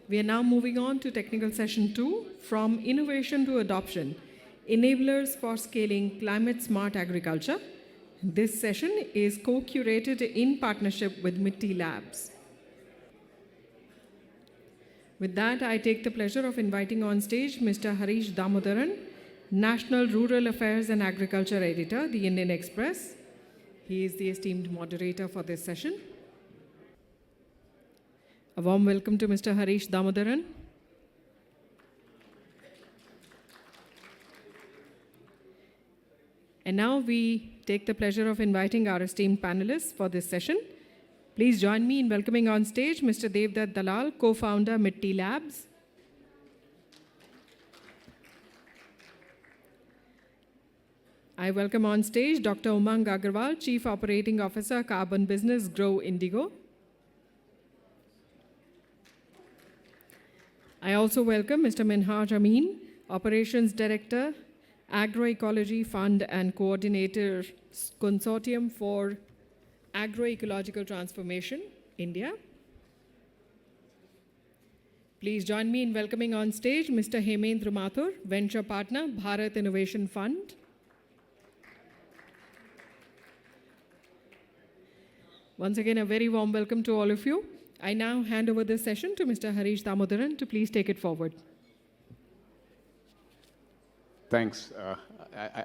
We are now moving on to technical session 2, from innovation to adoption, enablers for scaling climate smart agriculture. This session is co-curated in partnership with MITI Labs. With that, I take the pleasure of inviting on stage Mr. Harish Damodaran, National Rural Affairs and Agriculture Editor, The Indian Express. He is the esteemed moderator for this session. A warm welcome to Mr. Harish Damodaran. And now we take the pleasure of inviting our esteemed panelists for this session. Please join me in welcoming on stage Mr. Devdutt Dalal, co-founder MITI Labs. I welcome on stage Dr. Umang Agarwal, Chief Operating Officer, Carbon Business, Grow Indigo. I also welcome Mr. Minhaj Amin, Operations Director, Agroecology Fund and Coordinator, Consortium for Agroecological Transformation, India. Please join me in welcoming on stage Mr. Hemendra Mathur, Venture Partner, Bharat Innovation Fund. Once again, a very warm welcome to all of you. I now hand over this session to Mr. Harish Damodaran to please take it forward. Thanks.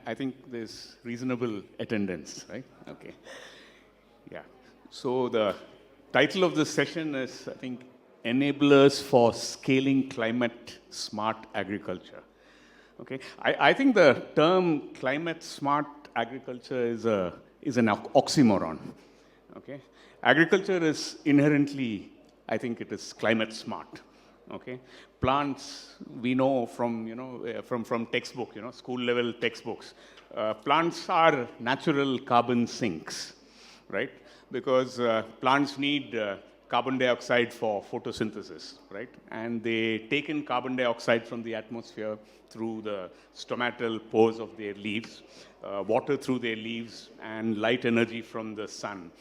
I think there's reasonable attendance, right? Okay. Yeah. So the title of this session is, I think, Enablers for Scaling Climate Smart Agriculture. Okay. I think the term climate smart agriculture is an oxymoron. Okay. Agriculture is inherently, I think it is climate smart. Okay. Plants, we know from, from textbook, school level textbooks, plants are natural carbon sinks, right? Because plants need carbon dioxide for photosynthesis, right? And they take in carbon dioxide from the atmosphere through the stomatal pores of their leaves, water through their leaves, and light energy from the sun.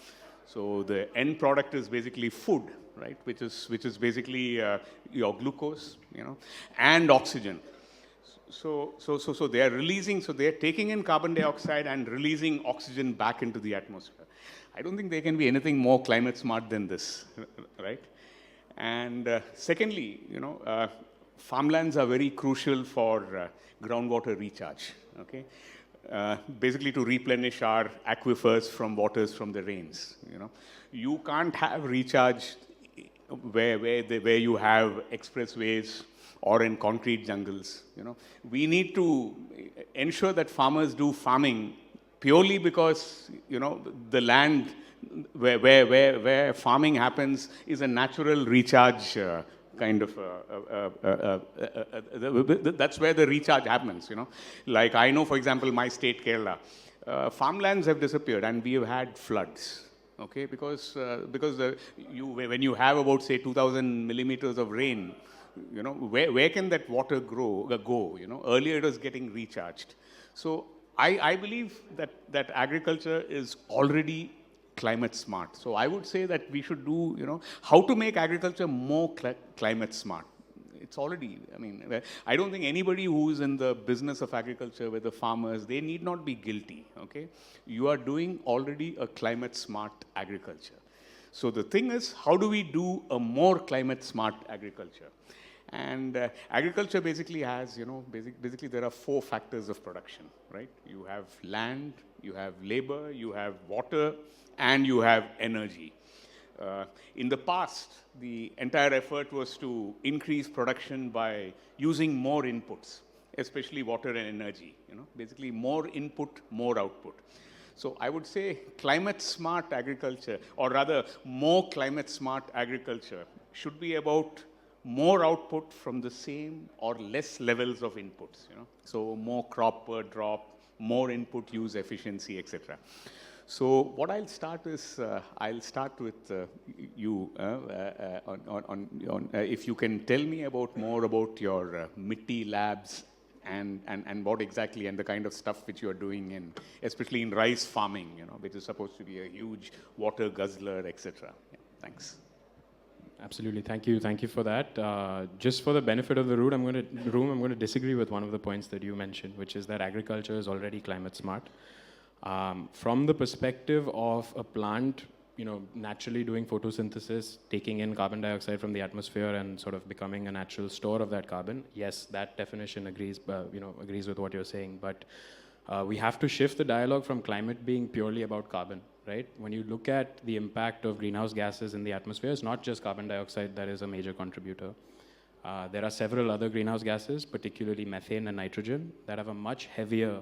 So the end product is basically food, right? Which is basically your glucose, and oxygen. So they are releasing, so they are taking in carbon dioxide and releasing oxygen back into the atmosphere. I don't think there can be anything more climate smart than this, right? And secondly, farmlands are very crucial for groundwater recharge, okay? Basically to replenish our aquifers from waters from the rains. You can't have recharge where you have expressways or in concrete jungles. We need to ensure that farmers do farming purely because the land where farming happens is a natural recharge kind of, that's where the recharge happens, Like I know, for example, my state, Kerala, farmlands have disappeared and we have had floods, okay? Because when you have about, say, 2,000 millimeters of rain, where can that water go? Earlier it was getting recharged. So I believe that agriculture is already climate smart. So I would say that we should do, how to make agriculture more climate smart. It's already, I don't think anybody who's in the business of agriculture, with the farmers, they need not be guilty, okay? You are doing already a climate smart agriculture. So the thing is, how do we do a more climate smart agriculture? And agriculture basically has, basically there are 4 factors of production, right? You have land, you have labor, you have water, and you have energy. In the past, the entire effort was to increase production by using more inputs, especially water and energy. Basically more input, more output. So I would say climate smart agriculture, or rather more climate smart agriculture, should be about more output from the same or less levels of inputs. So more crop per drop, more input use efficiency, etc. So what I'll start is, I'll start with you, if you can tell me more about your MITI Labs and what exactly, and the kind of stuff which you are doing in, especially in rice farming, which is supposed to be a huge water guzzler, etc. Yeah, thanks. Absolutely. Thank you. Thank you for that. Just for the benefit of the room, I'm going to disagree with one of the points that you mentioned, which is that agriculture is already climate smart. From the perspective of a plant, naturally doing photosynthesis, taking in carbon dioxide from the atmosphere and sort of becoming a natural store of that carbon, yes, that definition agrees with what you're saying. But we have to shift the dialogue from climate being purely about carbon, right? When you look at the impact of greenhouse gases in the atmosphere, it's not just carbon dioxide that is a major contributor. There are several other greenhouse gases, particularly methane and nitrogen, that have a much heavier,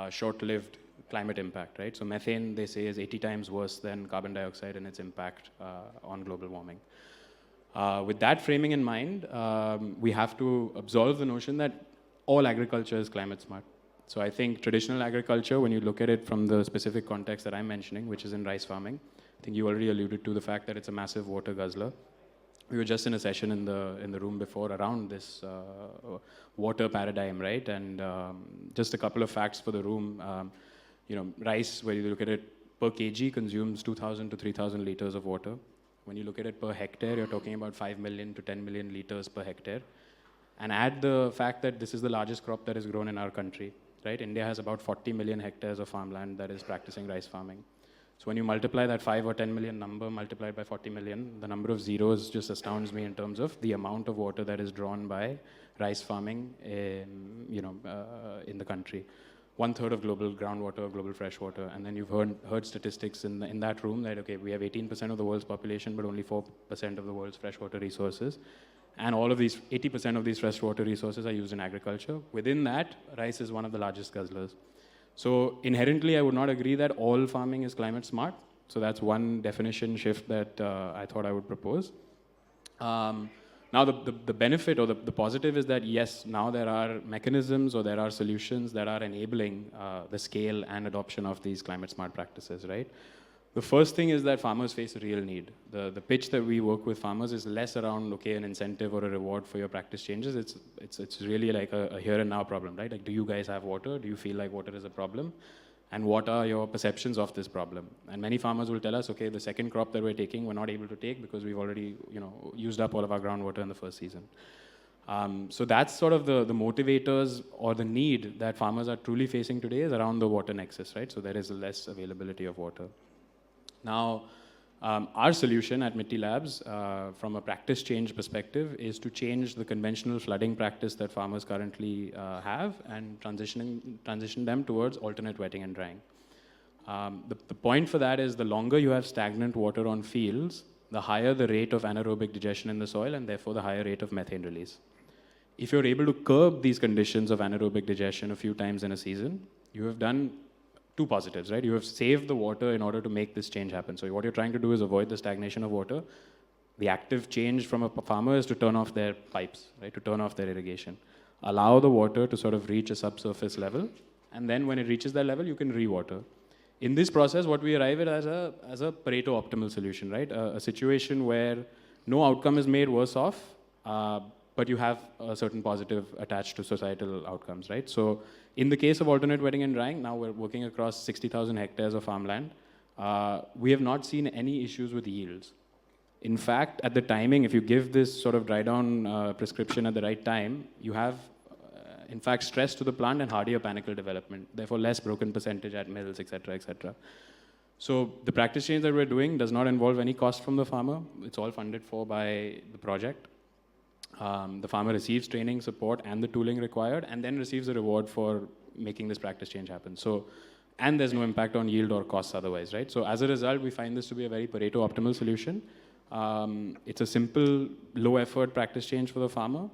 short-lived climate impact, right? So methane, they say, is 80 times worse than carbon dioxide in its impact on global warming. With that framing in mind, we have to absolve the notion that all agriculture is climate smart. So I think traditional agriculture, when you look at it from the specific context that I'm mentioning, which is in rice farming, I think you already alluded to the fact that it's a massive water guzzler. We were just in a session in the room before around this water paradigm, right? And just a couple of facts for the room. Rice, where you look at it per kg, consumes 2,000 to 3,000 liters of water. When you look at it per hectare, you're talking about 5 million to 10 million liters per hectare. And add the fact that this is the largest crop that is grown in our country, right? India has about 40 million hectares of farmland that is practicing rice farming. So when you multiply that 5 or 10 million number multiplied by 40 million, the number of zeros just astounds me in terms of the amount of water that is drawn by rice farming in the country. 1/3 of global groundwater, global freshwater, and then you've heard statistics in that room that, okay, we have 18% of the world's population, but only 4% of the world's freshwater resources. And all of these, 80% of these freshwater resources are used in agriculture. Within that, rice is one of the largest guzzlers. So inherently, I would not agree that all farming is climate smart. So that's one definition shift that I thought I would propose. Now, the benefit or the positive is that, yes, now there are mechanisms or there are solutions that are enabling the scale and adoption of these climate smart practices, right? The first thing is that farmers face a real need. The pitch that we work with farmers is less around, okay, an incentive or a reward for your practice changes. It's really like a here and now problem, right? Like, do you guys have water? Do you feel like water is a problem? And what are your perceptions of this problem? And many farmers will tell us, okay, the second crop that we're taking, we're not able to take because we've already, used up all of our groundwater in the first season. So that's sort of the motivators or the need that farmers are truly facing today is around the water nexus, right? So there is less availability of water. Now, our solution at Mitti Labs, from a practice change perspective, is to change the conventional flooding practice that farmers currently have and transition them towards alternate wetting and drying. The point for that is the longer you have stagnant water on fields, the higher the rate of anaerobic digestion in the soil and therefore the higher rate of methane release. If you're able to curb these conditions of anaerobic digestion a few times in a season, you have done two positives, right? You have saved the water in order to make this change happen. So what you're trying to do is avoid the stagnation of water. The active change from a farmer is to turn off their pipes, right? To turn off their irrigation. Allow the water to sort of reach a subsurface level. And then when it reaches that level, you can re-water. In this process, what we arrive at as a Pareto optimal solution, right? A situation where no outcome is made worse off, but you have a certain positive attached to societal outcomes, right? So in the case of alternate wetting and drying, now we're working across 60,000 hectares of farmland. We have not seen any issues with yields. In fact, at the timing, if you give this sort of dry down prescription at the right time, you have, in fact, stress to the plant and hardier panicle development, therefore less broken percentage at mills, et cetera, et cetera. So the practice change that we're doing does not involve any cost from the farmer. It's all funded for by the project. The farmer receives training, support, and the tooling required, and then receives a reward for making this practice change happen. So, and there's no impact on yield or costs otherwise, right? So as a result, we find this to be a very Pareto optimal solution. It's a simple, low-effort practice change for the farmer,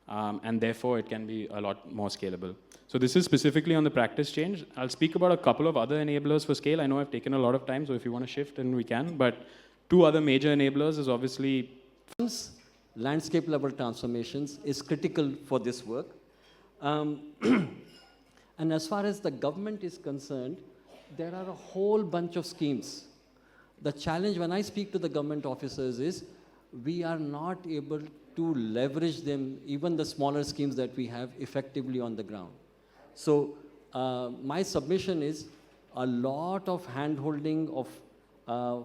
and therefore it can be a lot more scalable. So this is specifically on the practice change. I'll speak about a couple of other enablers for scale. I know I've taken a lot of time, so if you want to shift, then we can. But two other major enablers is obviously landscape level transformations is critical for this work. And as far as the government is concerned, there are a whole bunch of schemes. The challenge when I speak to the government officers is we are not able to leverage them, even the smaller schemes that we have, effectively on the ground. So my submission is a lot of hand-holding of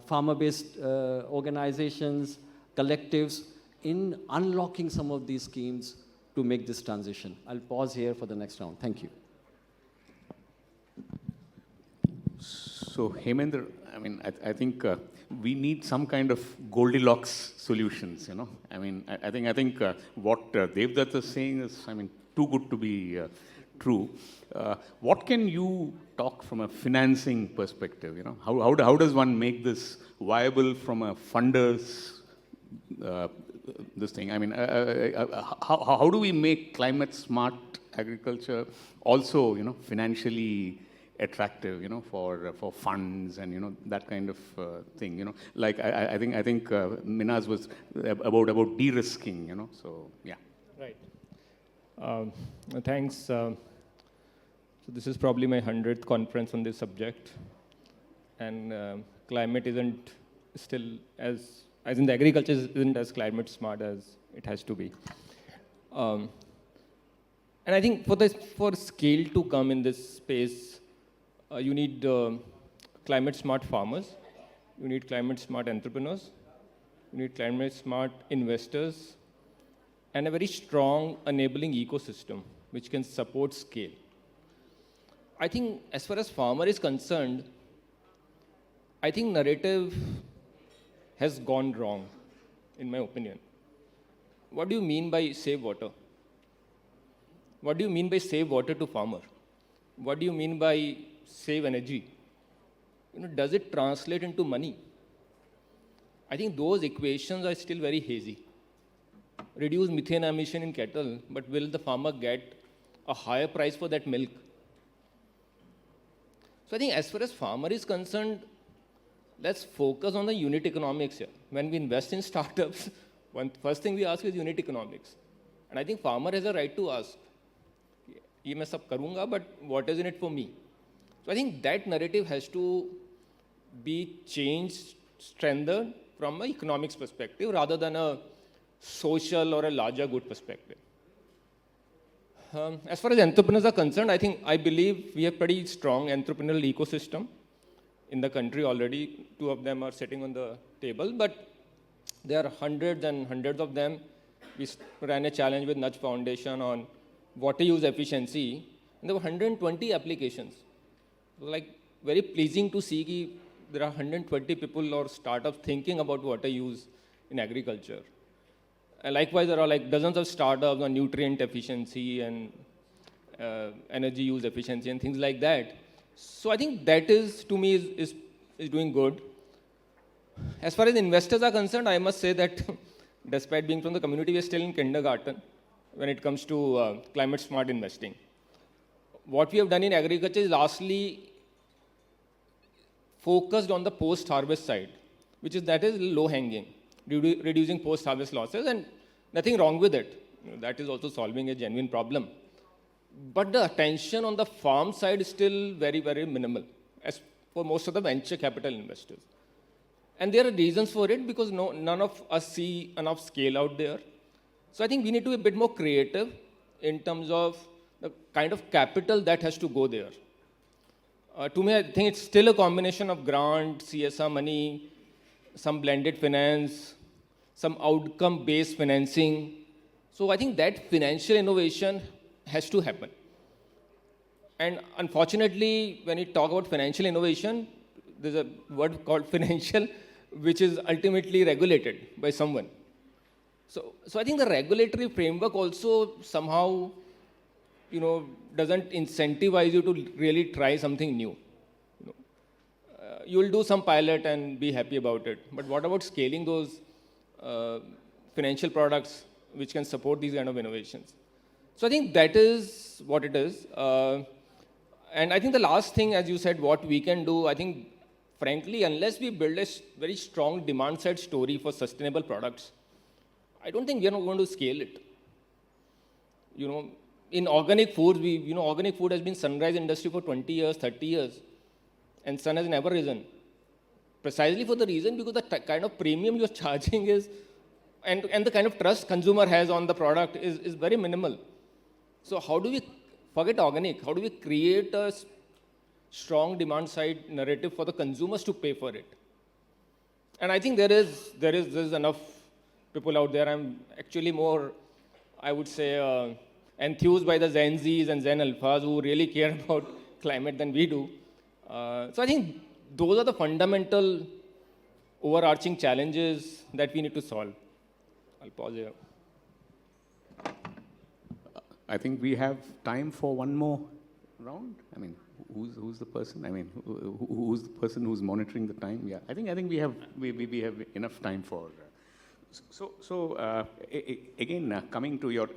farmer-based organizations, collectives in unlocking some of these schemes to make this transition. I'll pause here for the next round. Thank you. So, Hemendra, I mean, I think we need some kind of Goldilocks solutions, you know. I mean, I think what Devdutt is saying is, I mean, too good to be true. What can you talk from a financing perspective, you know? How does one make this viable from a funder's this thing? I mean, how do we make climate smart agriculture also, you know, financially attractive, you know, for funds and, you know, that kind of thing, you know? Like I think Minhas was about de-risking, you know. So yeah. Right. Thanks. So this is probably my 100th conference on this subject, and climate isn't still as in the agriculture isn't as climate smart as it has to be. And I think for scale to come in this space, you need climate smart farmers, you need climate smart entrepreneurs, you need climate smart investors, and a very strong enabling ecosystem which can support scale. I think as far as farmer is concerned, I think narrative has gone wrong, in my opinion. What do you mean by save water? What do you mean by save water to farmer? What do you mean by save energy? You know, does it translate into money? I think those equations are still very hazy. Reduce methane emission in cattle, but will the farmer get a higher price for that milk? So I think as far as farmer is concerned, let's focus on the unit economics here. When we invest in startups, first thing we ask is unit economics. And I think farmer has a right to ask, ye main sab karunga, but what is in it for me? So I think that narrative has to be changed, strengthened from an economics perspective rather than a social or a larger good perspective. As far as entrepreneurs are concerned, I believe we have pretty strong entrepreneurial ecosystem in the country already. 2 of them are sitting on the table, but there are hundreds and hundreds of them. We ran a challenge with Nudge Foundation on water use efficiency, and there were 120 applications. It was like very pleasing to see that there are 120 people or startups thinking about water use in agriculture. And likewise, there are like dozens of startups on nutrient efficiency and energy use efficiency and things like that. So I think that is, to me, is doing good. As far as investors are concerned, I must say that despite being from the community, we are still in kindergarten when it comes to climate smart investing. What we have done in agriculture is lastly focused on the post-harvest side, that is low-hanging, reducing post-harvest losses, and nothing wrong with it. That is also solving a genuine problem. But the attention on the farm side is still very, very minimal, as for most of the venture capital investors. And there are reasons for it, because none of us see enough scale out there. So I think we need to be a bit more creative in terms of the kind of capital that has to go there. To me, I think it's still a combination of grant, CSR money, some blended finance, some outcome-based financing. So I think that financial innovation has to happen. And unfortunately, when you talk about financial innovation, there's a word called financial, which is ultimately regulated by someone. So I think the regulatory framework also somehow, doesn't incentivize you to really try something new. You will do some pilot and be happy about it. But what about scaling those financial products which can support these kind of innovations? So I think that is what it is. And I think the last thing, as you said, what we can do, I think, frankly, unless we build a very strong demand-side story for sustainable products, I don't think we are not going to scale it. In organic foods, organic food has been sunrise industry for 20 years, 30 years, and sun has never risen. Precisely for the reason because the kind of premium you're charging is, and the kind of trust consumer has on the product is very minimal. So how do we, forget organic, how do we create a strong demand side narrative for the consumers to pay for it? And I think there is enough people out there. I'm actually more, I would say, enthused by the Gen Zs and Gen Alphas who really care about climate than we do. So I think those are the fundamental overarching challenges that we need to solve. I'll pause here. I think we have time for one more round. I mean, who's the person? I mean, who's the person who's monitoring the time? Yeah, I think we have enough time for. Again, coming to your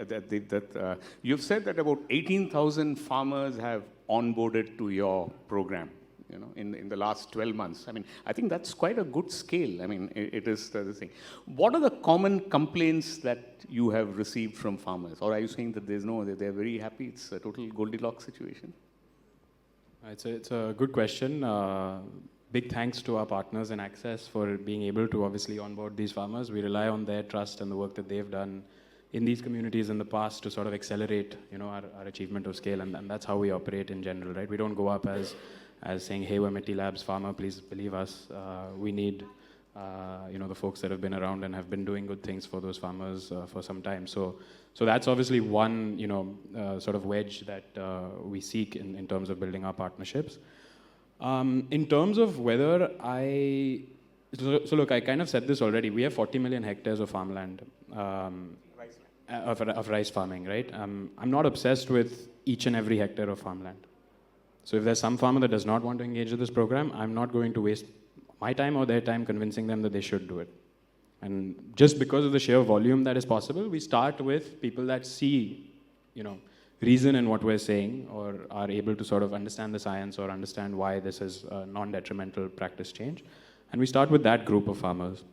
you've said that about 18,000 farmers have onboarded to your program. You know, in the last 12 months. I mean, I think that's quite a good scale. I mean, it is the thing. What are the common complaints that you have received from farmers? Or are you saying that they're very happy, it's a total Goldilocks situation? It's a good question. Big thanks to our partners in Access for being able to obviously onboard these farmers. We rely on their trust and the work that they've done in these communities in the past to sort of accelerate, you know, our achievement of scale, and that's how we operate in general, right? We don't go up as saying, hey, we're Mitti Labs farmer, please believe us. We need, you know, the folks that have been around and have been doing good things for those farmers for some time. So that's obviously one, you know, sort of wedge that we seek in terms of building our partnerships. In terms of whether so look, I kind of said this already. We have 40 million hectares of farmland, of rice farming, right? I'm not obsessed with each and every hectare of farmland. So if there's some farmer that does not want to engage with this program, I'm not going to waste my time or their time convincing them that they should do it. And just because of the sheer volume that is possible, we start with people that see, you know, reason in what we're saying or are able to sort of understand the science or understand why this is a non-detrimental practice change. And we start with that group of farmers.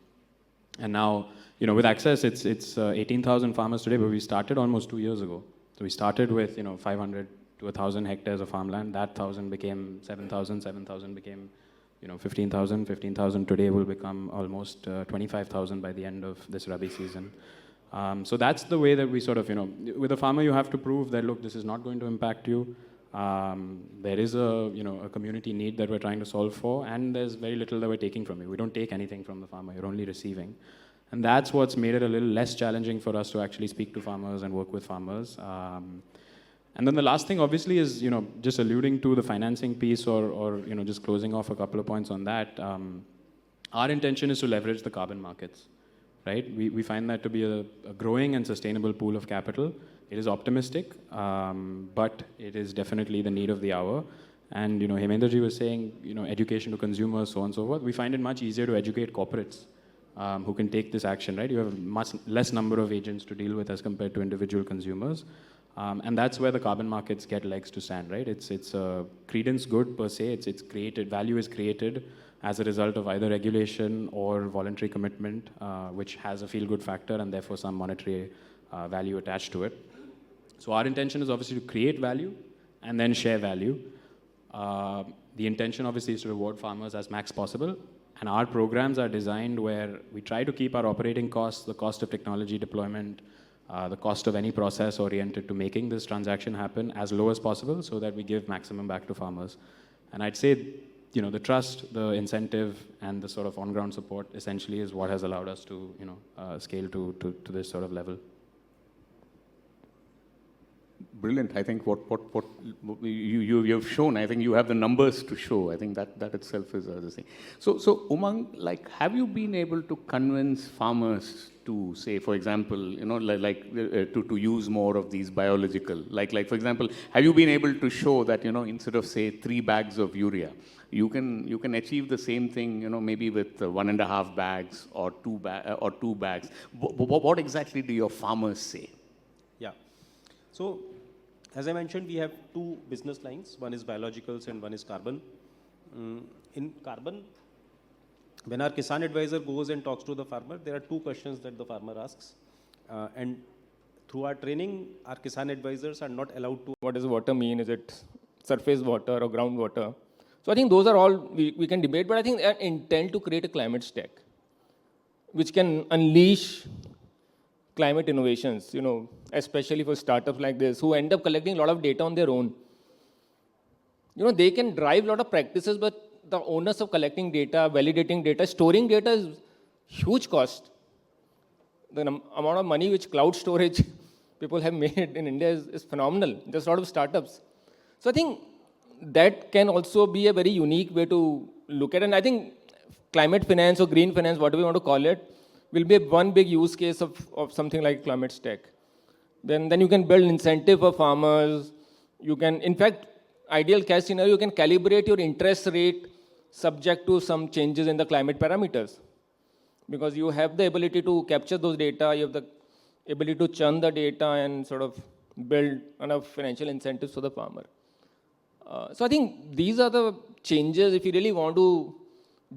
And now, you know, with Access, it's 18,000 farmers today, but we started almost 2 years ago. So we started with, you know, 500 to 1,000 hectares of farmland. That 1,000 became 7,000, 7,000 became, you know, 15,000, 15,000 today will become almost 25,000 by the end of this Rabi season. So that's the way that we sort of, you know, with a farmer you have to prove that, look, this is not going to impact you. There is a, you know, a community need that we're trying to solve for, and there's very little that we're taking from you. We don't take anything from the farmer, you're only receiving. And that's what's made it a little less challenging for us to actually speak to farmers and work with farmers. And then the last thing, obviously, is, you know, just alluding to the financing piece or you know, just closing off a couple of points on that. Our intention is to leverage the carbon markets, right? We find that to be a growing and sustainable pool of capital. It is optimistic, but it is definitely the need of the hour. And, you know, Hemendraji was saying, you know, education to consumers, so on and so forth. We find it much easier to educate corporates who can take this action, right? You have a much less number of agents to deal with as compared to individual consumers. And that's where the carbon markets get legs to stand, right? It's a credence good per se. It's created, value is created as a result of either regulation or voluntary commitment, which has a feel-good factor and therefore some monetary value attached to it. So our intention is obviously to create value and then share value. The intention obviously is to reward farmers as max possible. And our programs are designed where we try to keep our operating costs, the cost of technology deployment, the cost of any process oriented to making this transaction happen as low as possible so that we give maximum back to farmers. And I'd say, you know, the trust, the incentive, and the sort of on-ground support essentially is what has allowed us to, you know, scale to this sort of level. Brilliant. I think what you've shown, I think you have the numbers to show. I think that itself is the thing. So Umang, like, have you been able to convince farmers to say, for example, you know, to use more of these biological, like for example, have you been able to show that, you know, instead of say 3 bags of urea, you can achieve the same thing, you know, maybe with 1.5 bags or 2 bags. What exactly do your farmers say? Yeah. So, as I mentioned, we have 2 business lines. One is biologicals and one is carbon. In carbon, when our Kisan advisor goes and talks to the farmer, there are 2 questions that the farmer asks. And through our training, our Kisan advisors are not allowed to. What does water mean? Is it surface water or groundwater? So I think those are all we can debate, but I think they intend to create a climate stack, which can unleash climate innovations, you know, especially for startups like this, who end up collecting a lot of data on their own. You know, they can drive a lot of practices, but the onus of collecting data, validating data, storing data is huge cost. the amount of money which cloud storage people have made in India is phenomenal. There's a lot of startups. So I think that can also be a very unique way to look at it. And I think climate finance or green finance, whatever you want to call it, will be one big use case of something like climate stack. Then you can build incentive for farmers. You can, in fact, ideal case scenario, you can calibrate your interest rate subject to some changes in the climate parameters. Because you have the ability to capture those data, you have the ability to churn the data and sort of build enough financial incentives for the farmer. So I think these are the changes if you really want to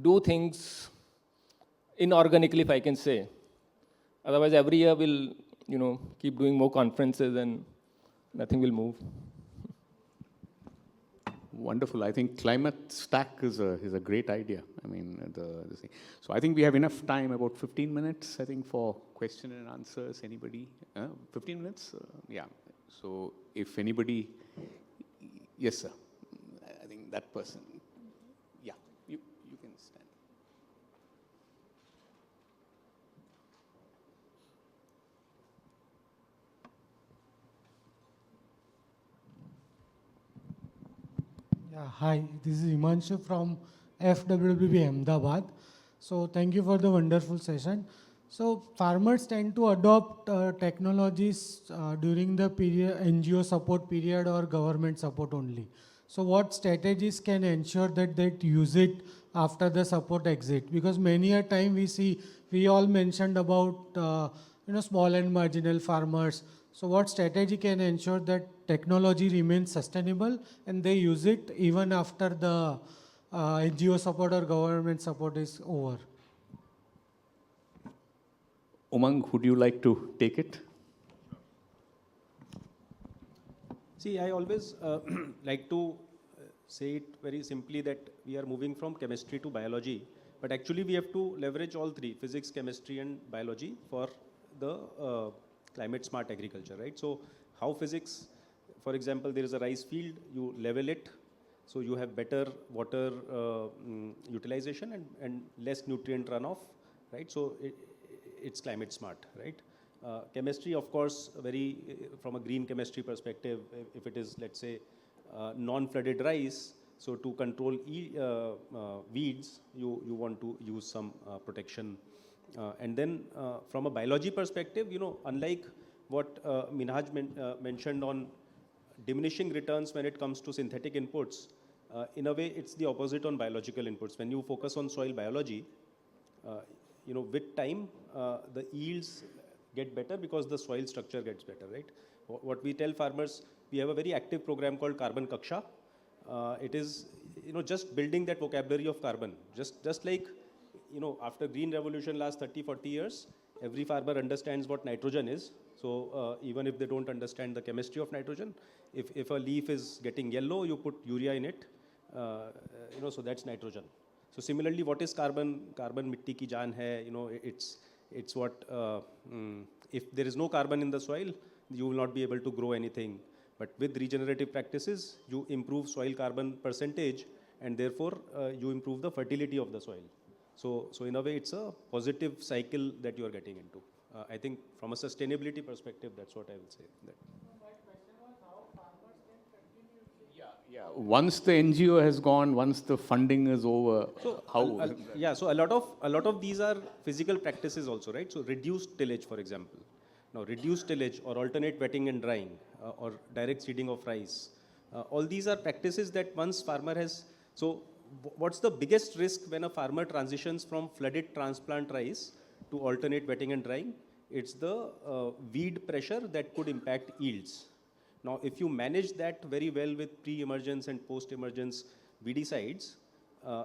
do things inorganically, if I can say. Otherwise, every year we'll, keep doing more conferences and nothing will move. Wonderful. I think climate stack is a great idea. I mean, the thing. So I think we have enough time, about 15 minutes, I think, for question and answers. Anybody? 15 minutes? Yeah. So if anybody, yes, sir. I think that person. Yeah, you can stand. Yeah, hi, this is Himanshu from FWBB Ahmedabad. So thank you for the wonderful session. So farmers tend to adopt technologies during the period, NGO support period or government support only. So what strategies can ensure that they use it after the support exit? Because many a time we all mentioned about small and marginal farmers. So what strategy can ensure that technology remains sustainable and they use it even after the NGO support or government support is over? Umang, would you like to take it? See, I always like to say it very simply that we are moving from chemistry to biology, but actually we have to leverage all three, physics, chemistry and biology for the climate smart agriculture, right? So how physics, for example, there is a rice field, you level it, so you have better water utilization and less nutrient runoff, right? So it's climate smart, right? Chemistry, of course, from a green chemistry perspective, if it is, let's say, non-flooded rice, so to control weeds, you want to use some protection. And then from a biology perspective, unlike what Minhaj mentioned on diminishing returns when it comes to synthetic inputs, in a way, it's the opposite on biological inputs. When you focus on soil biology, with time, the yields get better because the soil structure gets better, right? What we tell farmers, we have a very active program called Carbon Kaksha. It is, just building that vocabulary of carbon. Just like, after green revolution last 30, 40 years, every farmer understands what nitrogen is. So even if they don't understand the chemistry of nitrogen, if a leaf is getting yellow, you put urea in it, so that's nitrogen. So similarly, what is carbon? Carbon mitti ki jaan hai, it's what, if there is no carbon in the soil, you will not be able to grow anything. But with regenerative practices, you improve soil carbon percentage and therefore you improve the fertility of the soil. So in a way, it's a positive cycle that you are getting into. I think from a sustainability perspective, that's what I will say. Yeah. Once the NGO has gone, once the funding is over, so how? So a lot of these are physical practices also, right? So reduced tillage, for example. Now reduced tillage or alternate wetting and drying or direct seeding of rice. All these are practices that once farmer has. So what's the biggest risk when a farmer transitions from flooded transplant rice to alternate wetting and drying? It's the weed pressure that could impact yields. Now, if you manage that very well with pre-emergence and post-emergence weedicides,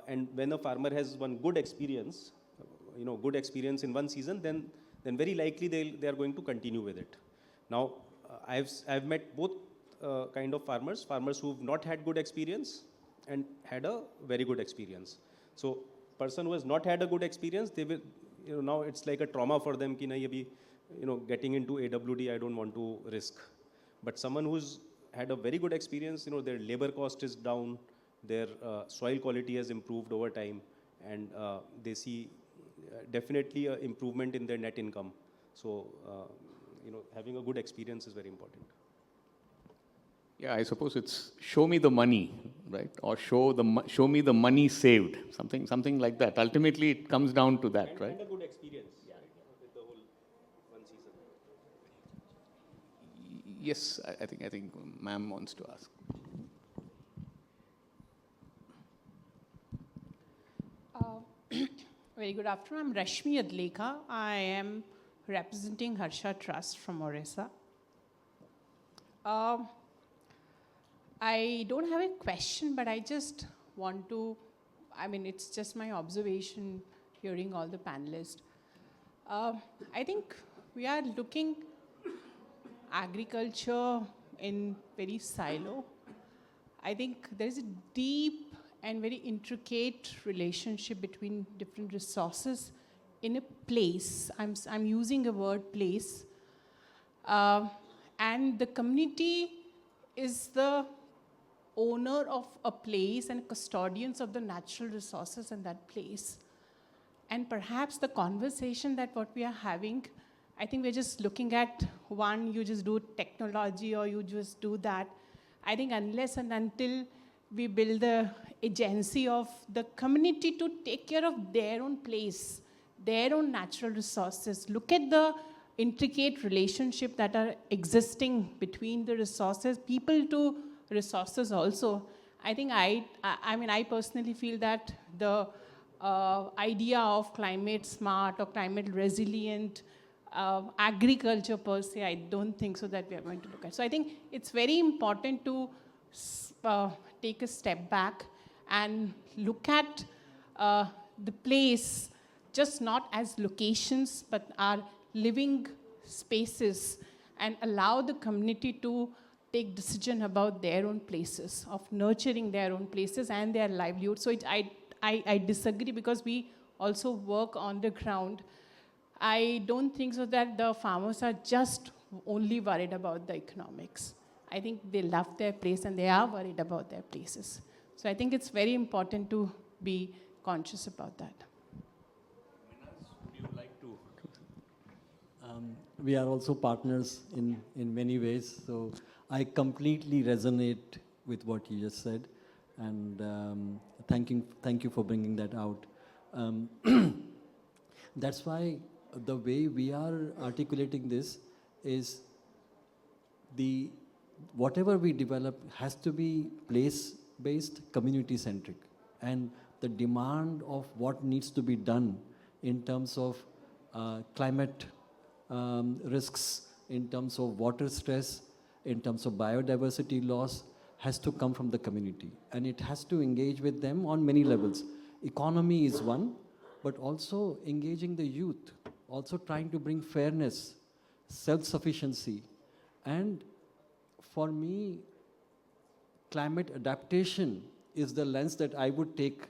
and when a farmer has one good experience, good experience in one season, then very likely they are going to continue with it. Now, I've met both kind of farmers who've not had good experience and had a very good experience. So, person who has not had a good experience, they will, now it's like a trauma for them. Ki nahi abhi, getting into AWD, I don't want to risk. But someone who's had a very good experience, their labor cost is down, their soil quality has improved over time, and they see definitely an improvement in their net income. So, having a good experience is very important. Yeah, I suppose it's show me the money, right? Or show me the money saved, something like that. Ultimately, it comes down to that, right? And a good experience with the whole one season. Yes, I think ma'am wants to ask. Very good afternoon. I'm Rashmi Adlekha. I am representing Harsha Trust from Orissa. I don't have a question, but I just want to, it's just my observation hearing all the panelists. I think we are looking agriculture in very silo. I think there is a deep and very intricate relationship between different resources in a place. I'm using a word place. And the community is the owner of a place and custodians of the natural resources in that place. And perhaps the conversation that what we are having, I think we're just looking at one, you just do technology or you just do that. I think unless and until we build the agency of the community to take care of their own place, their own natural resources, look at the intricate relationship that are existing between the resources, people to resources also. I think I personally feel that the idea of climate smart or climate resilient agriculture per se, I don't think so that we are going to look at. So I think it's very important to take a step back and look at the place just not as locations, but our living spaces, and allow the community to take decision about their own places, of nurturing their own places and their livelihood. So I disagree, because we also work on the ground. I don't think so that the farmers are just only worried about the economics. I think they love their place and they are worried about their places. So I think it's very important to be conscious about that. Would you like to? We are also partners in many ways, so I completely resonate with what you just said, and thank you for bringing that out. That's why the way we are articulating this is whatever we develop has to be place-based, community-centric, and the demand of what needs to be done in terms of climate risks, in terms of water stress, in terms of biodiversity loss, has to come from the community. And it has to engage with them on many levels. Economy is one, but also engaging the youth, also trying to bring fairness, self-sufficiency. And for me, climate adaptation is the lens that I would take,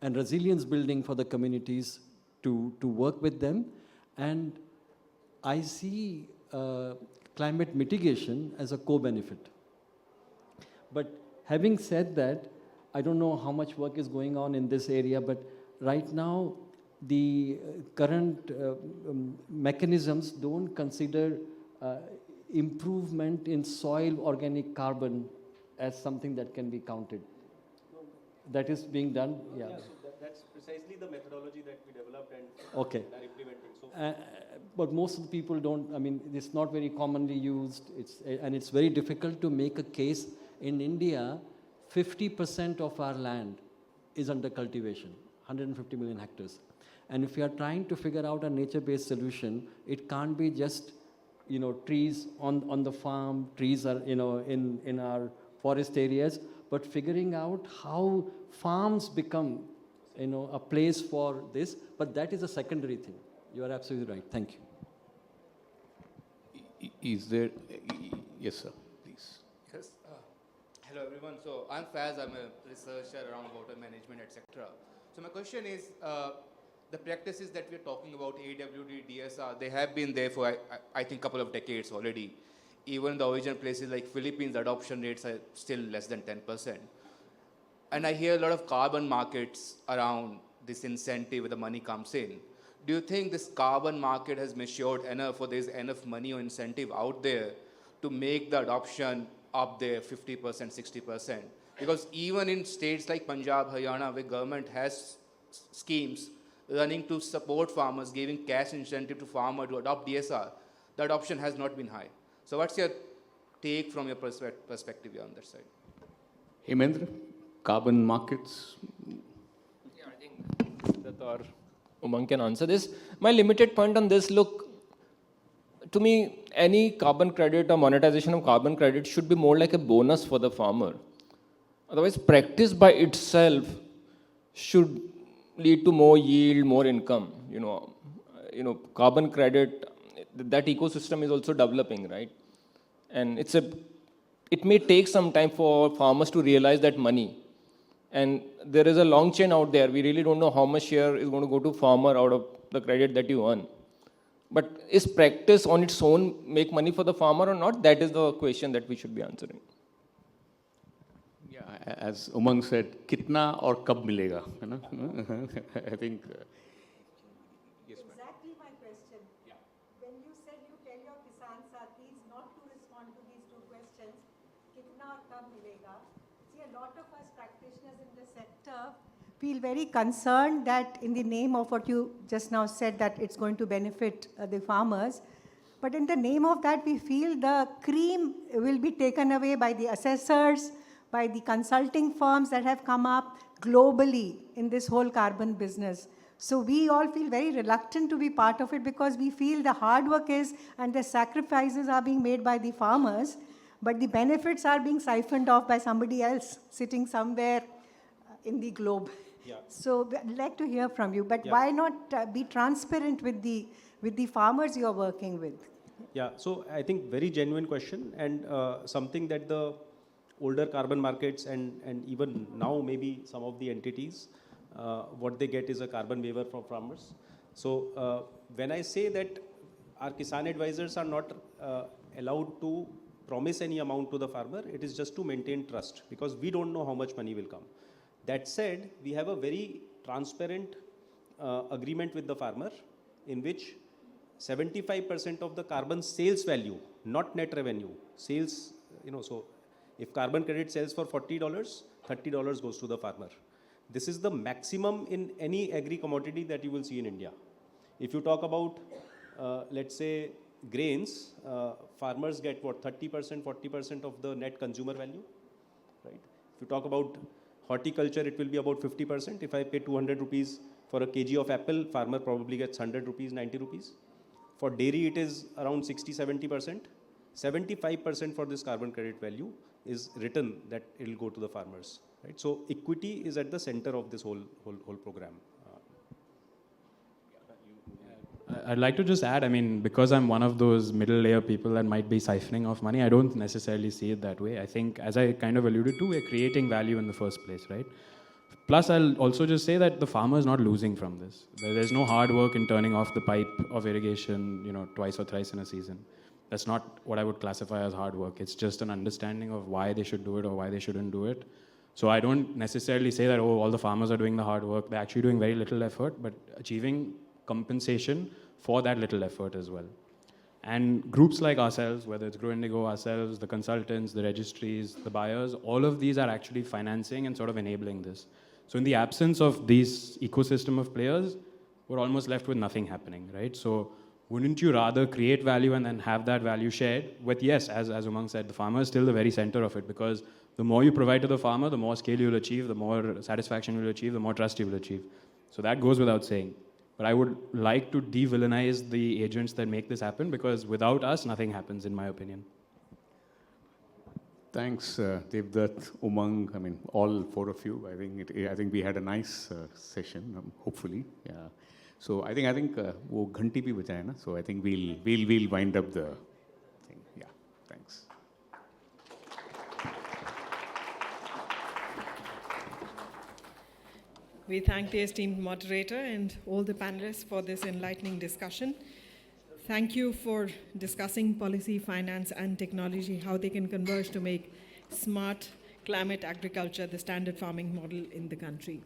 and resilience building for the communities to work with them. And I see climate mitigation as a co-benefit. But having said that, I don't know how much work is going on in this area, but right now, the current mechanisms don't consider improvement in soil organic carbon as something that can be counted. That is being done, yeah. Yeah, so that's precisely the methodology that we developed and Okay. are implementing. So But most of the people don't, it's not very commonly used, and it's very difficult to make a case. In India, 50% of our land is under cultivation, 150 million hectares. And if we are trying to figure out a nature-based solution, it can't be just, trees on the farm, trees are, in our forest areas, but figuring out how farms become, a place for this. But that is a secondary thing. You are absolutely right. Thank you. Is there? Yes, sir. Please. Yes. Hello, everyone. So I'm Faz. I'm a researcher around water management, etc. So my question is, the practices that we're talking about, AWD, DSR, they have been there for, I think, a couple of decades already. Even the origin places like Philippines, adoption rates are still less than 10%. And I hear a lot of carbon markets around this incentive where the money comes in. do you think this carbon market has matured enough, or there's enough money or incentive out there to make the adoption up there 50%, 60%? Because even in states like Punjab, Haryana, where government has schemes running to support farmers, giving cash incentive to farmer to adopt DSR, the adoption has not been high. So what's your take from your perspective here on that side? Hemendra, carbon markets. Yeah, I think that our Umang can answer this. My limited point on this, look, to me, any carbon credit or monetization of carbon credit should be more like a bonus for the farmer. Otherwise, practice by itself should lead to more yield, more income. Carbon credit, that ecosystem is also developing, right? And it may take some time for farmers to realize that money. And there is a long chain out there. We really don't know how much share is going to go to farmer out of the credit that you earn. But is practice on its own make money for the farmer or not? That is the question that we should be answering. Yeah, as Umang said, kitna or kab milega? I think. Exactly my question. Yeah. When you said you tell your Kisan Sathis not to respond to these two questions, kitna or kab milega? See, a lot of us practitioners in the sector feel very concerned that in the name of what you just now said, that it's going to benefit the farmers, but in the name of that, we feel the cream will be taken away by the assessors, by the consulting firms that have come up globally in this whole carbon business. So we all feel very reluctant to be part of it because we feel the hard work is and the sacrifices are being made by the farmers, but the benefits are being siphoned off by somebody else sitting somewhere in the globe. Yeah. So I'd like to hear from you, but why not be transparent with the farmers you're working with? Yeah, so I think very genuine question, and something that the older carbon markets and even now maybe some of the entities, what they get is a carbon waiver from farmers. So when I say that our Kisan advisors are not allowed to promise any amount to the farmer, it is just to maintain trust, because we don't know how much money will come. That said, we have a very transparent agreement with the farmer in which 75% of the carbon sales value, not net revenue, sales, so if carbon credit sells for $40, $30 goes to the farmer. This is the maximum in any agri commodity that you will see in India. If you talk about, let's say, grains, farmers get what, 30%, 40% of the net consumer value, right? If you talk about horticulture, it will be about 50%. If I pay 200 rupees for a kg of apple, farmer probably gets 100 rupees, 90 rupees. For dairy, it is around 60, 70%. 75% for this carbon credit value is written that it will go to the farmers, right? So equity is at the center of this whole program. I'd like to just add, I mean, because I'm one of those middle layer people that might be siphoning off money, I don't necessarily see it that way. I think, as I kind of alluded to, we're creating value in the first place, right? Plus, I'll also just say that the farmer is not losing from this. There's no hard work in turning off the pipe of irrigation, twice or thrice in a season. That's not what I would classify as hard work. It's just an understanding of why they should do it or why they shouldn't do it. So I don't necessarily say that, all the farmers are doing the hard work. They're actually doing very little effort, but achieving compensation for that little effort as well. And groups like ourselves, whether it's Grow Indigo, ourselves, the consultants, the registries, the buyers, all of these are actually financing and sort of enabling this. So in the absence of these ecosystem of players, we're almost left with nothing happening, right? So wouldn't you rather create value and then have that value shared with, yes, as Umang said, the farmer is still the very center of it, because the more you provide to the farmer, the more scale you'll achieve, the more satisfaction you'll achieve, the more trust you will achieve. So that goes without saying. But I would like to de-villainize the agents that make this happen, because without us, nothing happens, in my opinion. Thanks, Devdutt, Umang, I mean, all four of you. I think we had a nice session, hopefully. Yeah. So I think wo ghanti bhi baja hai na, so I think we'll wind up the thing. Yeah, thanks. We thank the esteemed moderator and all the panelists for this enlightening discussion. Thank you for discussing policy, finance, and technology, how they can converge to make smart climate agriculture the standard farming model in the country.